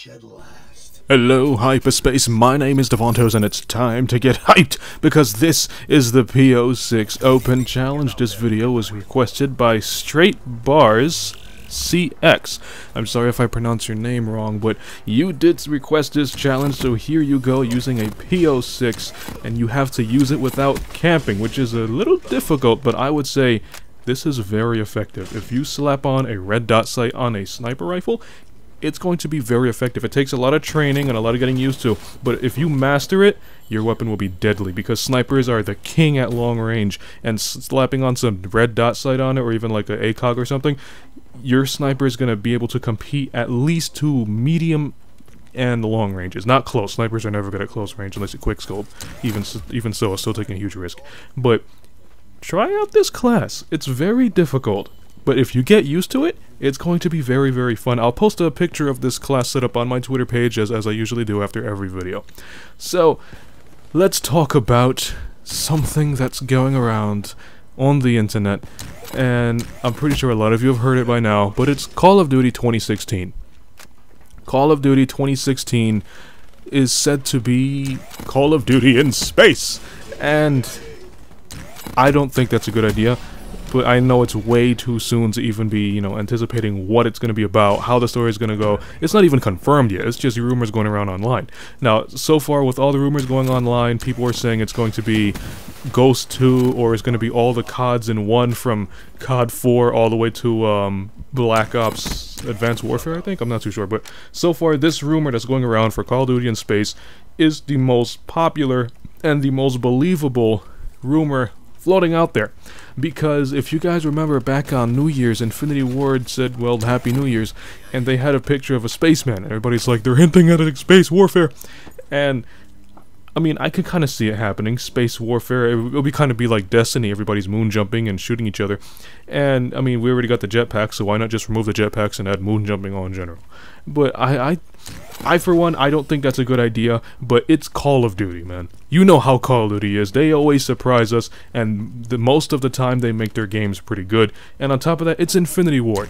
at last. Hello, hyperspace. My name is Davontos, and it's time to get hyped because this is the P-06 Open Challenge. This video was requested by StraightBars Cx. I'm sorry if I pronounce your name wrong, but you did request this challenge, so here you go using a P-06, and you have to use it without camping, which is a little difficult, but I would say this is very effective. If you slap on a red dot sight on a sniper rifle, it's going to be very effective. It takes a lot of training and a lot of getting used to, but if you master it, your weapon will be deadly, because snipers are the king at long range, and slapping on some red dot sight on it, or even like a ACOG or something, your sniper is going to be able to compete at least to medium and long ranges. Not close. Snipers are never good at close range unless you quickscope. Even so, it's still taking a huge risk. But try out this class. It's very difficult, but if you get used to it, it's going to be very, very fun. I'll post a picture of this class setup on my Twitter page, as I usually do after every video. So, let's talk about something that's going around on the internet, and I'm pretty sure a lot of you have heard it by now, but it's Call of Duty 2016. Call of Duty 2016 is said to be Call of Duty in space, and I don't think that's a good idea. But I know it's way too soon to even be, anticipating what it's going to be about, how the story is going to go. It's not even confirmed yet. It's just rumors going around online. Now, so far, with all the rumors going online, people are saying it's going to be Ghost 2, or it's going to be all the CODs in one, from COD 4 all the way to Black Ops Advanced Warfare, I think? I'm not too sure. But so far, this rumor that's going around for Call of Duty in space is the most popular and the most believable rumor floating out there. Because if you guys remember back on New Year's, Infinity Ward said, well, Happy New Year's, and they had a picture of a spaceman. Everybody's like, they're hinting at space warfare. And I mean, I could kind of see it happening. Space warfare, it'll be kind of be like Destiny. Everybody's moon jumping and shooting each other. And I mean, we already got the jetpacks, so why not just remove the jetpacks and add moon jumping on in general? But I for one, I don't think that's a good idea, but it's Call of Duty, man. You know how Call of Duty is. They always surprise us, and most of the time they make their games pretty good. And on top of that, it's Infinity Ward.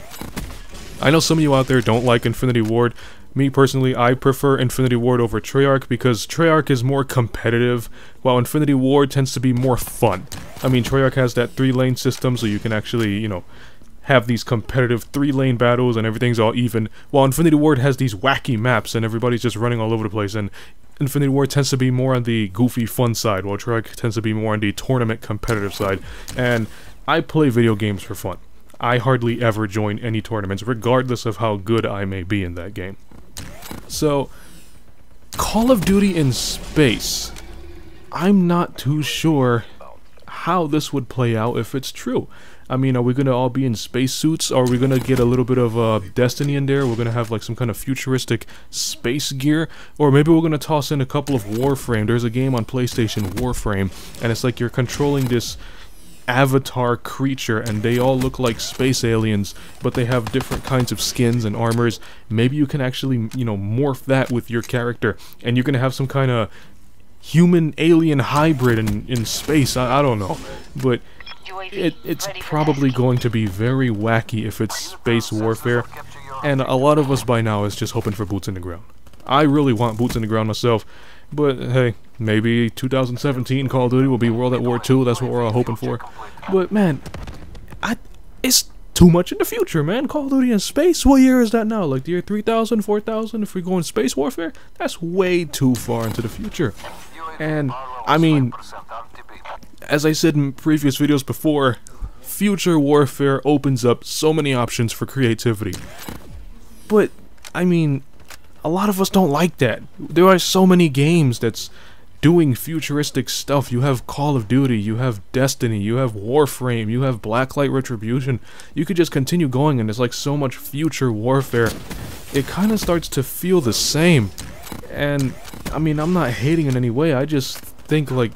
I know some of you out there don't like Infinity Ward. Me personally, I prefer Infinity Ward over Treyarch, because Treyarch is more competitive, while Infinity Ward tends to be more fun. I mean, Treyarch has that 3-lane system, so you can actually, have these competitive 3-lane battles and everything's all even, while Infinity Ward has these wacky maps and everybody's just running all over the place, and Infinity Ward tends to be more on the goofy fun side, while Treyarch tends to be more on the tournament competitive side. And I play video games for fun. I hardly ever join any tournaments, regardless of how good I may be in that game. So, Call of Duty in space, I'm not too sure how this would play out if it's true. I mean, are we going to all be in spacesuits? Are we going to get a little bit of Destiny in there? We're going to have like some kind of futuristic space gear? Or maybe we're going to toss in a couple of Warframe. There's a game on PlayStation, Warframe, and it's like you're controlling this avatar creature, and they all look like space aliens, but they have different kinds of skins and armors. Maybe you can actually, morph that with your character, and you're going to have some kind of human-alien hybrid in space. I don't know, but it's probably going to be very wacky if it's space warfare, and a lot of us by now is just hoping for boots in the ground. I really want boots in the ground myself, but hey, maybe 2017 Call of Duty will be World at War II. That's what we're all hoping for. But man, it's too much in the future, man. Call of Duty in space? What year is that now? Like the year 3000, 4000? If we go in space warfare? That's way too far into the future. And I mean, as I said in previous videos before, future warfare opens up so many options for creativity. But, I mean, a lot of us don't like that. There are so many games that's doing futuristic stuff. You have Call of Duty, you have Destiny, you have Warframe, you have Blacklight Retribution. You could just continue going, and there's like so much future warfare. It kind of starts to feel the same. And, I mean, I'm not hating in any way. I just think, like,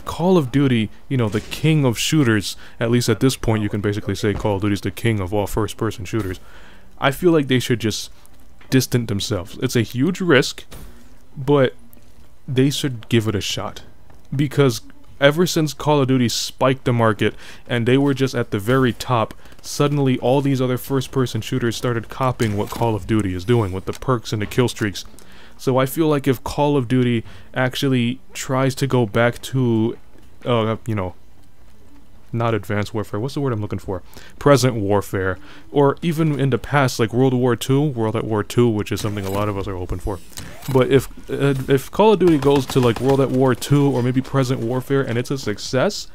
Call of Duty, the king of shooters, at least at this point you can basically say Call of Duty's the king of all first-person shooters. I feel like they should just distance themselves. It's a huge risk, but they should give it a shot. Because ever since Call of Duty spiked the market and they were just at the very top, suddenly all these other first-person shooters started copying what Call of Duty is doing with the perks and the kill streaks. So I feel like if Call of Duty actually tries to go back to, you know, not advanced warfare, what's the word I'm looking for? Present warfare, or even in the past, like World War II, World at War II, which is something a lot of us are hoping for. But if Call of Duty goes to like World at War II, or maybe Present Warfare, and it's a success,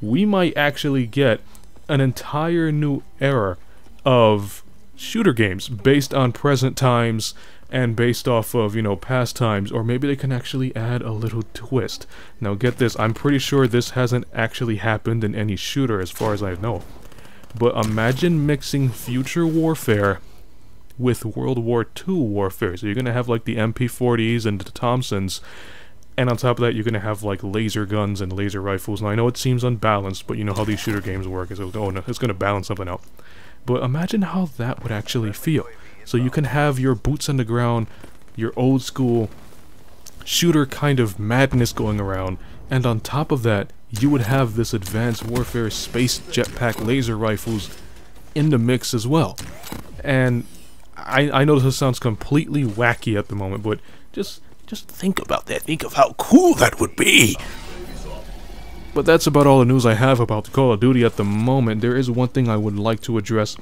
we might actually get an entire new era of shooter games based on present times and based off of, you know, past times, or maybe they can actually add a little twist. Now get this, I'm pretty sure this hasn't actually happened in any shooter as far as I know. But imagine mixing future warfare with World War II warfare. So you're going to have like the MP40s and the Thompsons, and on top of that you're going to have like laser guns and laser rifles. Now I know it seems unbalanced, but you know how these shooter games work, so oh no, it's going to balance something out. But imagine how that would actually feel. So you can have your boots on the ground, your old school shooter kind of madness going around, and on top of that, you would have this advanced warfare space jetpack laser rifles in the mix as well. And I know this sounds completely wacky at the moment, but just think about that. Think of how cool that would be. But that's about all the news I have about Call of Duty at the moment. There is one thing I would like to address.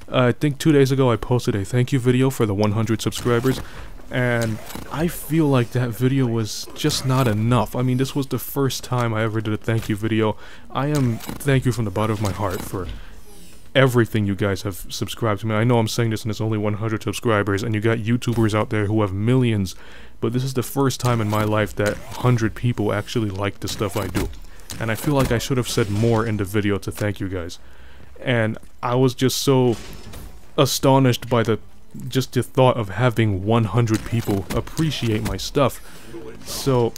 I think 2 days ago I posted a thank you video for the 100 subscribers, and I feel like that video was just not enough. I mean, this was the first time I ever did a thank you video. Thank you from the bottom of my heart for everything you guys have subscribed to me. I know I'm saying this and it's only 100 subscribers, and you got YouTubers out there who have millions, but this is the first time in my life that 100 people actually like the stuff I do. And I feel like I should have said more in the video to thank you guys. And I was just so astonished by the thought of having 100 people appreciate my stuff. So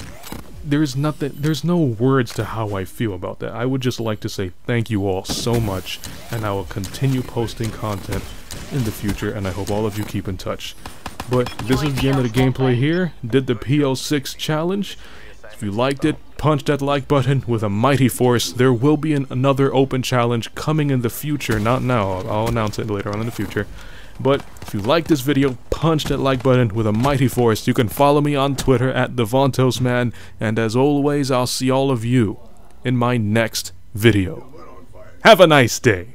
there's no words to how I feel about that. I would just like to say thank you all so much, and I will continue posting content in the future, and I hope all of you keep in touch. But this is the end of the gameplay here. Did the P-06 challenge. If you liked it, punch that like button with a mighty force. There will be another open challenge coming in the future, not now. I'll announce it later on in the future. But if you like this video, punch that like button with a mighty force. You can follow me on Twitter at Davontos Man, and as always, I'll see all of you in my next video. Have a nice day.